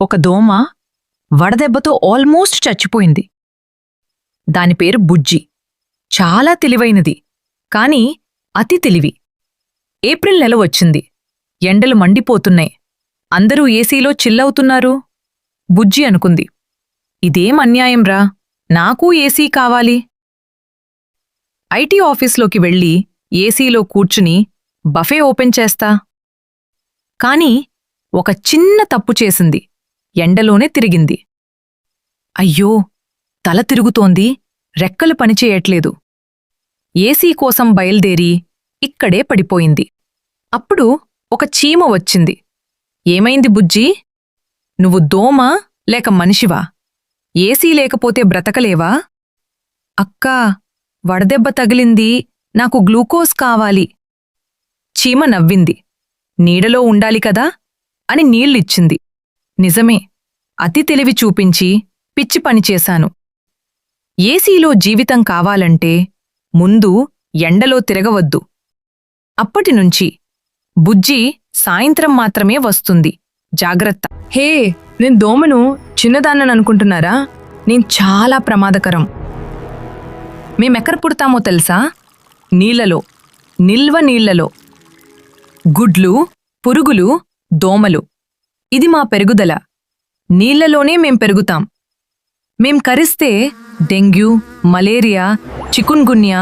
ఒక దోమ వడదెబ్బతో ఆల్మోస్ట్ చచ్చిపోయింది. దాని పేరు బుజ్జి. చాలా తెలివైనది, కాని అతి తెలివి. ఏప్రిల్ నెల వచ్చింది. ఎండలు మండిపోతున్నాయి. అందరూ ఏసీలో చిల్లవుతున్నారు. బుజ్జి అనుకుంది, ఇదేం అన్యాయంరా, నాకూ ఏసీ కావాలి. ఐటీ ఆఫీస్లోకి వెళ్ళి ఏసీలో కూర్చుని బఫే ఓపెన్ చేస్తా. కాని ఒక చిన్న తప్పు చేసింది. ఎండలోనే తిరిగింది. అయ్యో, తల తిరుగుతోంది, రెక్కలు పనిచేయట్లేదు. ఏసీ కోసం బయల్దేరి ఇక్కడే పడిపోయింది. అప్పుడు ఒక చీమ వచ్చింది. ఏమైంది బుజ్జీ? నువ్వు దోమ లేక మనిషివా? ఏసీ లేకపోతే బ్రతకలేవా? అక్కా, వడదెబ్బ తగిలింది, నాకు గ్లూకోజ్ కావాలి. చీమ నవ్వింది. నీడలో ఉండాలి కదా అని నీళ్ళిచ్చింది. నిజమే, అతి తెలివి చూపించి పిచ్చి పనిచేశాను. ఏసీలో జీవితం కావాలంటే ముందు ఎండలో తిరగవద్దు. అప్పటినుంచి బుజ్జి సాయంత్రం మాత్రమే వస్తుంది. జాగ్రత్త. హే, నేను దోమను చిన్నదాన్ననుకుంటున్నారా? నేను చాలా ప్రమాదకరం. మేమెక్కడ పుడతామో తెలుసా? నీళ్లలో, నిల్వ నీళ్లలో. గుడ్లు, పురుగులు, దోమలు. ఇది మా పెరుగుదల. నీళ్లలోనే మేం పెరుగుతాం. మేం కరిస్తే డెంగ్యూ, మలేరియా, చికున్గున్యా,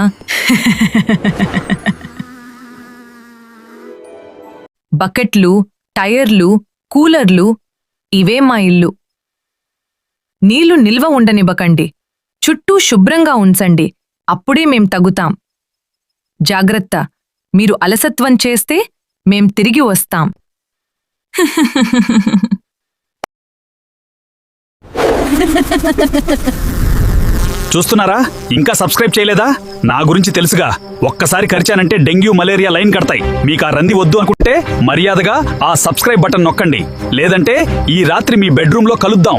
బకెట్లు, టైర్లు, కూలర్లు, ఇవే మా ఇల్లు. నీళ్లు నిల్వ ఉండనివ్వకండి. చుట్టూ శుభ్రంగా ఉంచండి. అప్పుడే మేం తగుతాం. జాగ్రత్త, మీరు అలసత్వం చేస్తే మేం తిరిగి వస్తాం. చూస్తున్నారా? ఇంకా సబ్స్క్రైబ్ చేయలేదా? నా గురించి తెలుసుగా, ఒక్కసారి కరిచానంటే డెంగ్యూ, మలేరియా లైన్ కడతాయి. మీకు ఆ రంది వద్దు అనుకుంటే మర్యాదగా ఆ సబ్స్క్రైబ్ బటన్ నొక్కండి. లేదంటే ఈ రాత్రి మీ బెడ్రూమ్లో కలుద్దాం.